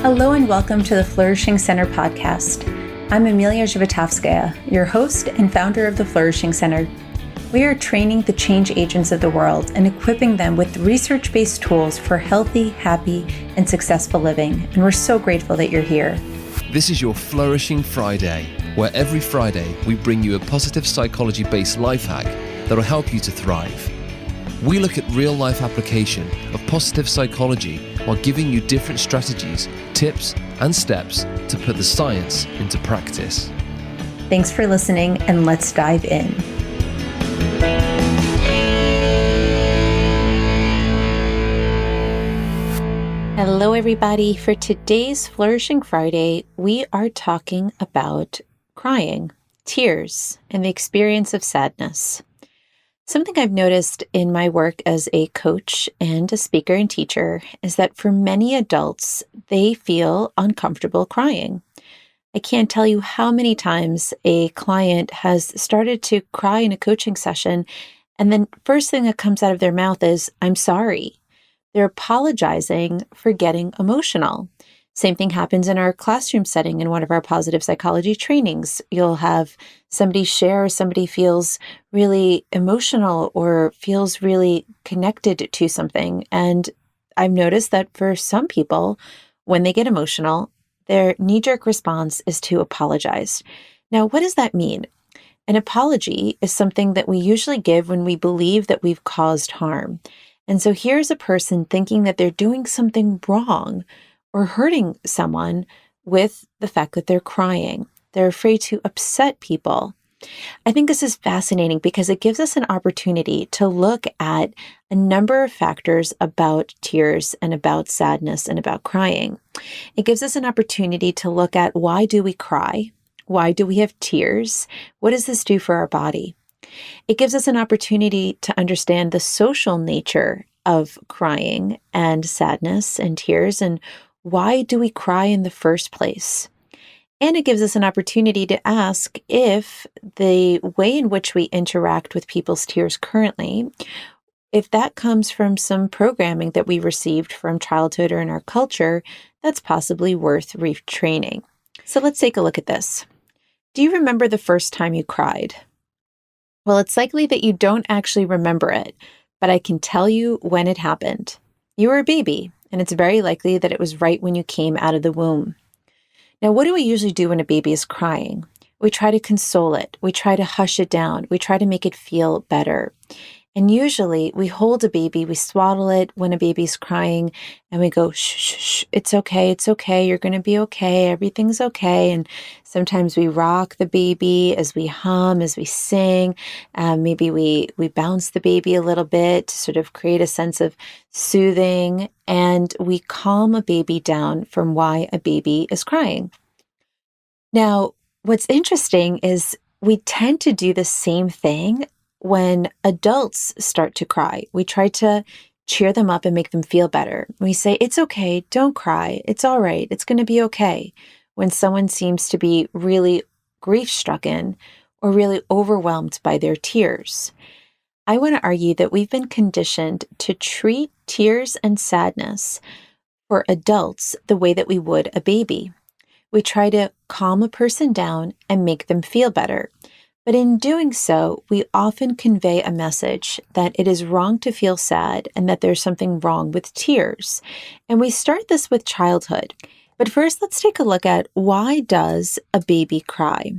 Hello and welcome to the Flourishing Center podcast. I'm Emiliya Zhivotovskaya, your host and founder of the Flourishing Center. We are training the change agents of the world and equipping them with research-based tools for healthy, happy, and successful living. And we're so grateful that you're here. This is your Flourishing Friday, where every Friday we bring you a positive psychology-based life hack that will help you to thrive. We look at real-life application of positive psychology while giving you different strategies, tips, and steps to put the science into practice. Thanks for listening, and let's dive in. Hello, everybody. For today's Flourishing Friday, we are talking about crying, tears, and the experience of sadness. Something I've noticed in my work as a coach and a speaker and teacher is that for many adults, they feel uncomfortable crying. I can't tell you how many times a client has started to cry in a coaching session, and then first thing that comes out of their mouth is, "I'm sorry." They're apologizing for getting emotional. Same thing happens in our classroom setting in one of our positive psychology trainings. You'll have somebody share, somebody feels really emotional or feels really connected to something. And I've noticed that for some people, when they get emotional, their knee-jerk response is to apologize. Now, what does that mean? An apology is something that we usually give when we believe that we've caused harm. And so here's a person thinking that they're doing something wrong or hurting someone with the fact that they're crying. They're afraid to upset people. I think this is fascinating because it gives us an opportunity to look at a number of factors about tears and about sadness and about crying. It gives us an opportunity to look at, why do we cry? Why do we have tears? What does this do for our body? It gives us an opportunity to understand the social nature of crying and sadness and tears, and why do we cry in the first place? And it gives us an opportunity to ask if the way in which we interact with people's tears currently, if that comes from some programming that we received from childhood or in our culture, that's possibly worth retraining. So let's take a look at this. Do you remember the first time you cried? Well, it's likely that you don't actually remember it, but I can tell you when it happened. You were a baby, and it's very likely that it was right when you came out of the womb. Now, what do we usually do when a baby is crying? We try to console it. We try to hush it down. We try to make it feel better. And usually we hold a baby, we swaddle it when a baby's crying, and we go, shh, shh, shh, it's okay, you're going to be okay, everything's okay. And sometimes we rock the baby as we hum, as we sing. Maybe we bounce the baby a little bit to sort of create a sense of soothing, and we calm a baby down from why a baby is crying. Now, what's interesting is we tend to do the same thing when adults start to cry. We try to cheer them up and make them feel better. We say, it's okay, don't cry, it's all right, it's going to be okay, when someone seems to be really grief-stricken or really overwhelmed by their tears. I want to argue that we've been conditioned to treat tears and sadness for adults the way that we would a baby. We try to calm a person down and make them feel better. But in doing so, we often convey a message that it is wrong to feel sad and that there's something wrong with tears. And we start this with childhood. But first, let's take a look at, why does a baby cry?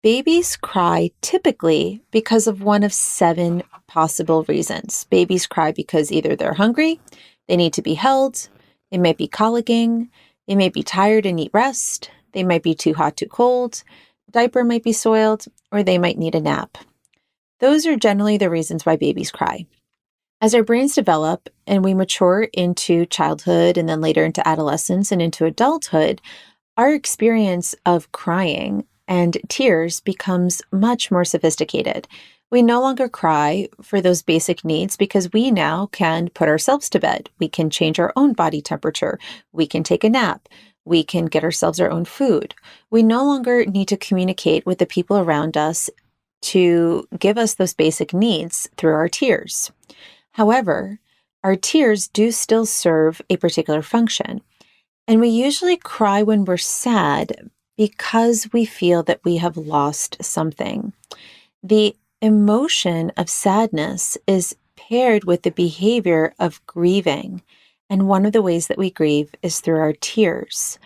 Babies cry typically because of one of 7 possible reasons. Babies cry because either they're hungry, they need to be held, they might be colicking, they may be tired and need rest, they might be too hot, too cold, diaper might be soiled, or they might need a nap. Those are generally the reasons why babies cry. As our brains develop and we mature into childhood and then later into adolescence and into adulthood, our experience of crying and tears becomes much more sophisticated. We no longer cry for those basic needs because we now can put ourselves to bed. We can change our own body temperature. We can take a nap. We can get ourselves our own food. We no longer need to communicate with the people around us to give us those basic needs through our tears. However, our tears do still serve a particular function. And we usually cry when we're sad because we feel that we have lost something. The emotion of sadness is paired with the behavior of grieving. And one of the ways that we grieve is through our tears.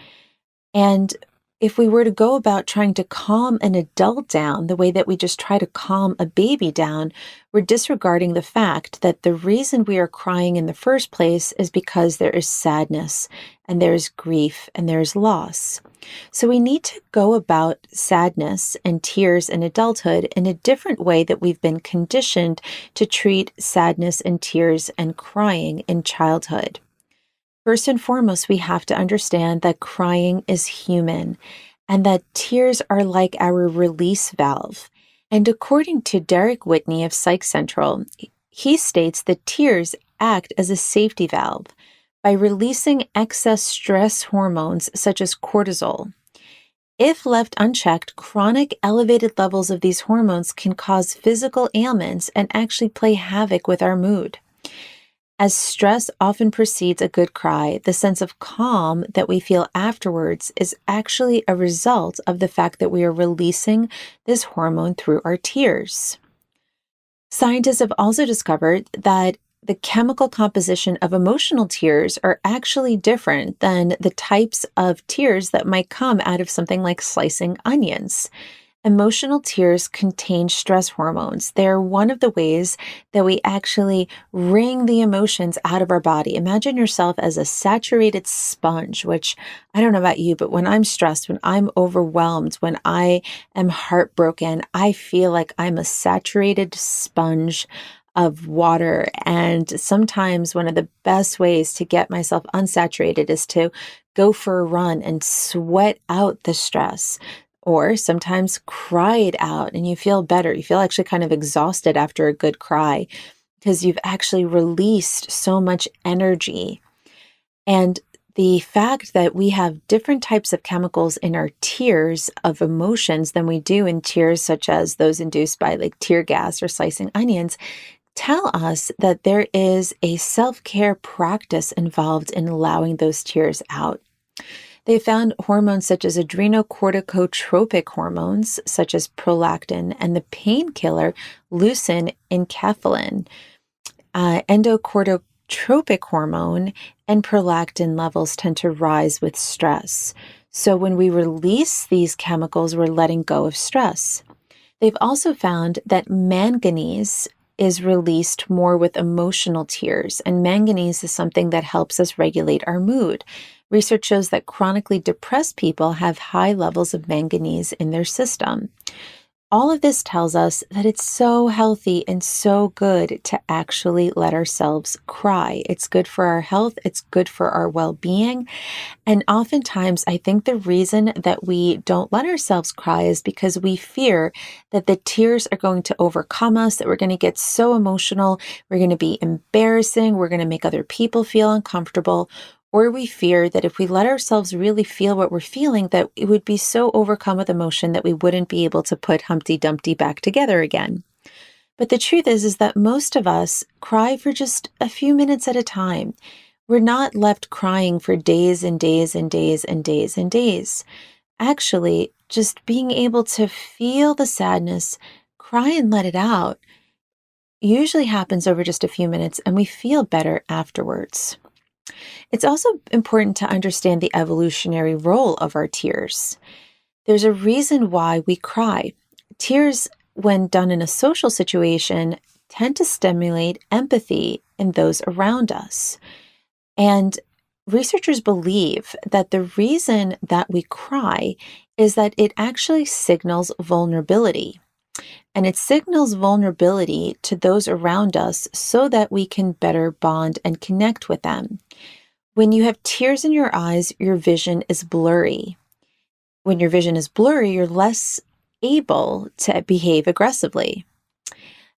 And if we were to go about trying to calm an adult down the way that we just try to calm a baby down, we're disregarding the fact that the reason we are crying in the first place is because there is sadness and there's grief and there's loss. So we need to go about sadness and tears in adulthood in a different way that we've been conditioned to treat sadness and tears and crying in childhood. First and foremost, we have to understand that crying is human and that tears are like our release valve. And according to Derek Whitney of Psych Central, he states that tears act as a safety valve by releasing excess stress hormones such as cortisol. If left unchecked, chronic elevated levels of these hormones can cause physical ailments and actually play havoc with our mood. As stress often precedes a good cry, the sense of calm that we feel afterwards is actually a result of the fact that we are releasing this hormone through our tears. Scientists have also discovered that the chemical composition of emotional tears are actually different than the types of tears that might come out of something like slicing onions. Emotional tears contain stress hormones. They're one of the ways that we actually wring the emotions out of our body. Imagine yourself as a saturated sponge, which I don't know about you, but when I'm stressed, when I'm overwhelmed, when I am heartbroken, I feel like I'm a saturated sponge of water. And sometimes one of the best ways to get myself unsaturated is to go for a run and sweat out the stress. Or sometimes cry it out and you feel better. You feel actually kind of exhausted after a good cry because you've actually released so much energy. And the fact that we have different types of chemicals in our tears of emotions than we do in tears such as those induced by like tear gas or slicing onions tell us that there is a self-care practice involved in allowing those tears out. They found hormones such as adrenocorticotropic hormones, such as prolactin, and the painkiller leucine enkephalin, endocorticotropic hormone, and prolactin levels tend to rise with stress. So when we release these chemicals, we're letting go of stress. They've also found that manganese is released more with emotional tears, and manganese is something that helps us regulate our mood. Research shows that chronically depressed people have high levels of manganese in their system. All of this tells us that it's so healthy and so good to actually let ourselves cry. It's good for our health. It's good for our well-being. And oftentimes, I think the reason that we don't let ourselves cry is because we fear that the tears are going to overcome us, that we're going to get so emotional, we're going to be embarrassing, we're going to make other people feel uncomfortable. Or we fear that if we let ourselves really feel what we're feeling, that it would be so overcome with emotion that we wouldn't be able to put Humpty Dumpty back together again. But the truth is that most of us cry for just a few minutes at a time. We're not left crying for days and days and days and days and days. Actually, just being able to feel the sadness, cry and let it out, usually happens over just a few minutes, and we feel better afterwards. It's also important to understand the evolutionary role of our tears. There's a reason why we cry. Tears, when done in a social situation, tend to stimulate empathy in those around us. And researchers believe that the reason that we cry is that it actually signals vulnerability. And it signals vulnerability to those around us so that we can better bond and connect with them. When you have tears in your eyes, your vision is blurry. When your vision is blurry, you're less able to behave aggressively.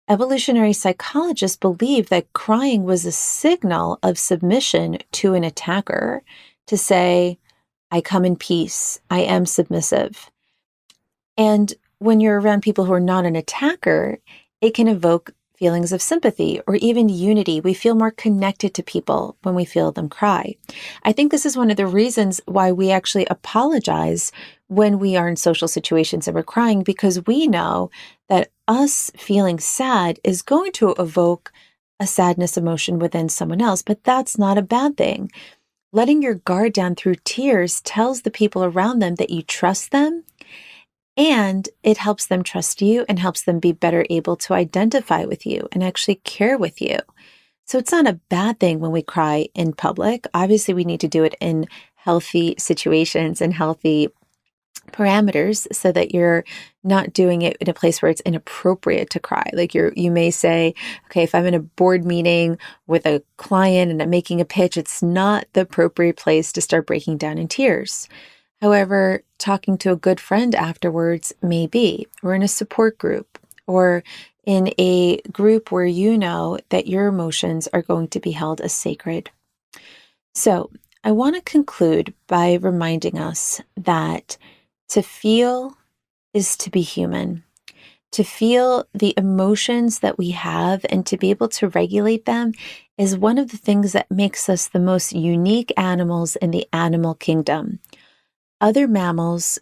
Evolutionary psychologists believe that crying was a signal of submission to an attacker to say, I come in peace, I am submissive. And when you're around people who are not an attacker, it can evoke feelings of sympathy or even unity. We feel more connected to people when we feel them cry. I think this is one of the reasons why we actually apologize when we are in social situations and we're crying, because we know that us feeling sad is going to evoke a sadness emotion within someone else, but that's not a bad thing. Letting your guard down through tears tells the people around them that you trust them, and it helps them trust you and helps them be better able to identify with you and actually care with you. So it's not a bad thing when we cry in public. Obviously, we need to do it in healthy situations and healthy parameters so that you're not doing it in a place where it's inappropriate to cry. Like you may say, okay, if I'm in a board meeting with a client and I'm making a pitch, it's not the appropriate place to start breaking down in tears. However, talking to a good friend afterwards may be, or in a support group, or in a group where you know that your emotions are going to be held as sacred. So I want to conclude by reminding us that to feel is to be human. To feel the emotions that we have and to be able to regulate them is one of the things that makes us the most unique animals in the animal kingdom. Other mammals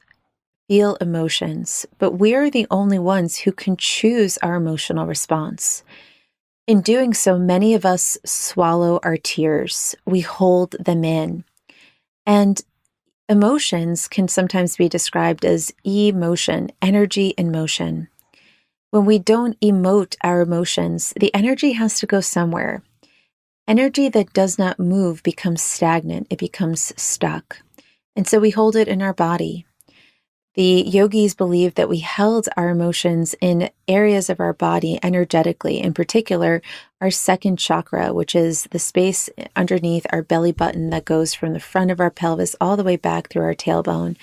feel emotions, but we are the only ones who can choose our emotional response. In doing so, many of us swallow our tears. We hold them in. And emotions can sometimes be described as emotion, energy in motion. When we don't emote our emotions, the energy has to go somewhere. Energy that does not move becomes stagnant. It becomes stuck. And so we hold it in our body. The yogis believe that we held our emotions in areas of our body energetically, in particular, our second chakra, which is the space underneath our belly button that goes from the front of our pelvis all the way back through our tailbone.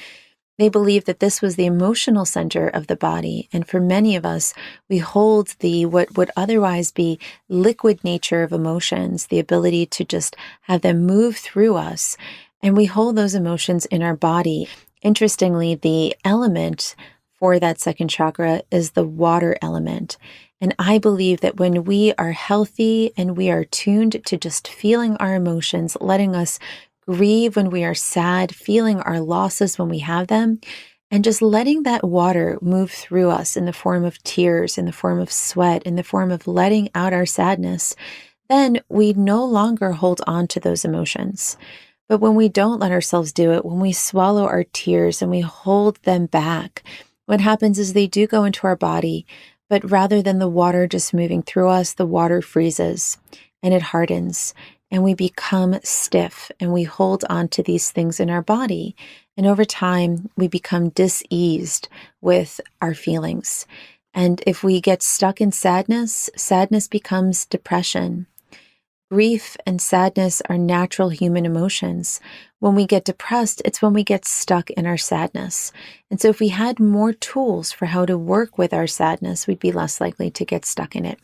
They believe that this was the emotional center of the body. And for many of us, we hold what would otherwise be liquid nature of emotions, the ability to just have them move through us. And we hold those emotions in our body. Interestingly, the element for that second chakra is the water element. And I believe that when we are healthy and we are tuned to just feeling our emotions, letting us grieve when we are sad, feeling our losses when we have them, and just letting that water move through us in the form of tears, in the form of sweat, in the form of letting out our sadness, then we no longer hold on to those emotions. But when we don't let ourselves do it, when we swallow our tears and we hold them back, what happens is they do go into our body, but rather than the water just moving through us, the water freezes and it hardens and we become stiff and we hold on to these things in our body. And over time, we become diseased with our feelings. And if we get stuck in sadness, sadness becomes depression. Grief and sadness are natural human emotions. When we get depressed, it's when we get stuck in our sadness. And so if we had more tools for how to work with our sadness, we'd be less likely to get stuck in it.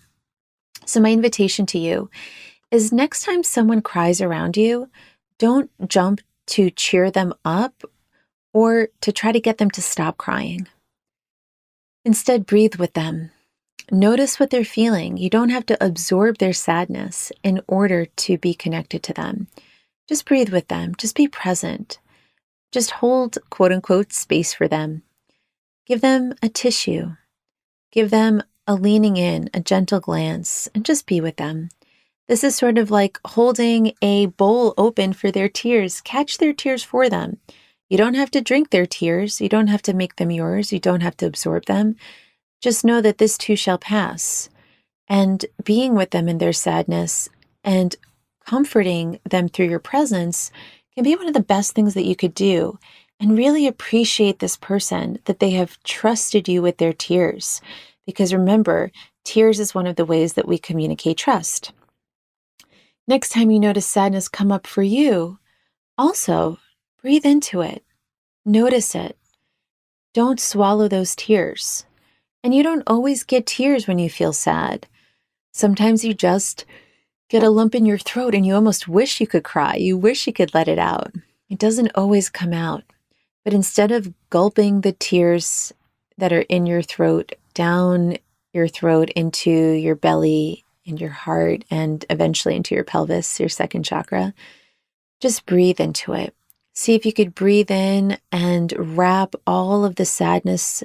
So my invitation to you is next time someone cries around you, don't jump to cheer them up or to try to get them to stop crying. Instead, breathe with them. Notice what they're feeling. You don't have to absorb their sadness in order to be connected to them. Just breathe with them. Just be present. Just hold, quote unquote, space for them. Give them a tissue. Give them a leaning in, a gentle glance, and just be with them. This is sort of like holding a bowl open for their tears. Catch their tears for them. You don't have to drink their tears. You don't have to make them yours. You don't have to absorb them. Just know that this too shall pass. And being with them in their sadness and comforting them through your presence can be one of the best things that you could do. And really appreciate this person that they have trusted you with their tears. Because remember, tears is one of the ways that we communicate trust. Next time you notice sadness come up for you, also breathe into it. Notice it. Don't swallow those tears. And you don't always get tears when you feel sad. Sometimes you just get a lump in your throat and you almost wish you could cry. You wish you could let it out. It doesn't always come out. But instead of gulping the tears that are in your throat down your throat into your belly and your heart and eventually into your pelvis, your second chakra. Just breathe into it. See if you could breathe in and wrap all of the sadness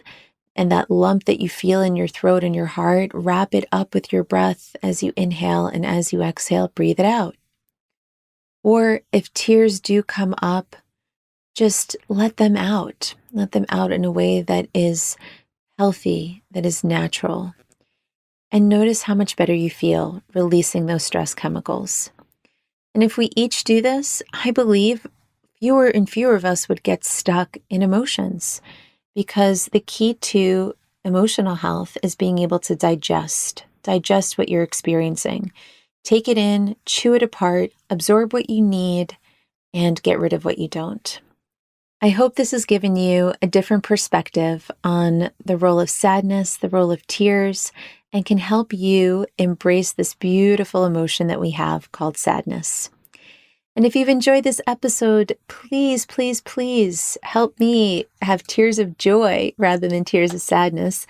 and that lump that you feel in your throat and your heart, wrap it up with your breath as you inhale, and as you exhale, breathe it out. Or if tears do come up, just let them out. Let them out in a way that is healthy, that is natural. And notice how much better you feel releasing those stress chemicals. And if we each do this, I believe fewer and fewer of us would get stuck in emotions, because the key to emotional health is being able to digest what you're experiencing. Take it in, chew it apart, absorb what you need, and get rid of what you don't. I hope this has given you a different perspective on the role of sadness, the role of tears, and can help you embrace this beautiful emotion that we have called sadness. And if you've enjoyed this episode, please, please, please help me have tears of joy rather than tears of sadness.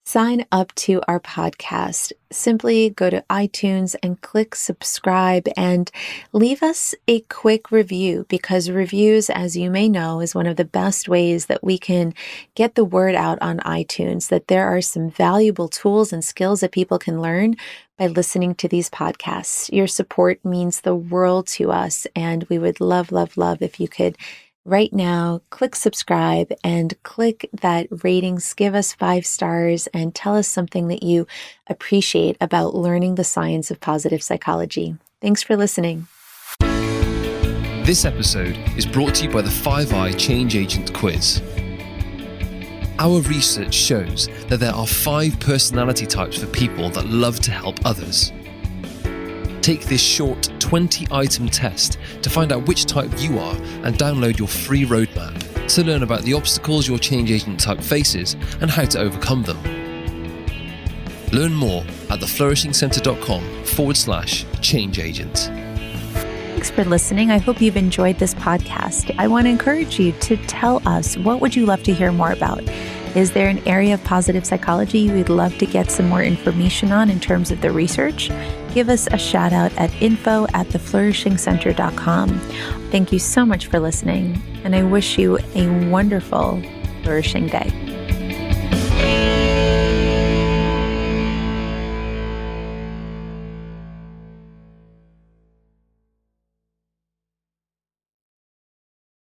Sign up to our podcast. Simply go to iTunes and click subscribe and leave us a quick review, because reviews, as you may know, is one of the best ways that we can get the word out on iTunes, that there are some valuable tools and skills that people can learn by listening to these podcasts. Your support means the world to us, and we would love, love, love if you could right now click subscribe and click that ratings, give us 5 stars, and tell us something that you appreciate about learning the science of positive psychology. Thanks for listening. This episode is brought to you by the 5i Change Agent Quiz. Our research shows that there are 5 personality types for people that love to help others. Take this short 20-item test to find out which type you are and download your free roadmap to learn about the obstacles your change agent type faces and how to overcome them. Learn more at theflourishingcenter.com/change agent. Thanks for listening. I hope you've enjoyed this podcast. I want to encourage you to tell us, what would you love to hear more about? Is there an area of positive psychology you would love to get some more information on in terms of the research? Give us a shout out at info@theflourishingcenter.com. Thank you so much for listening, and I wish you a wonderful, flourishing day.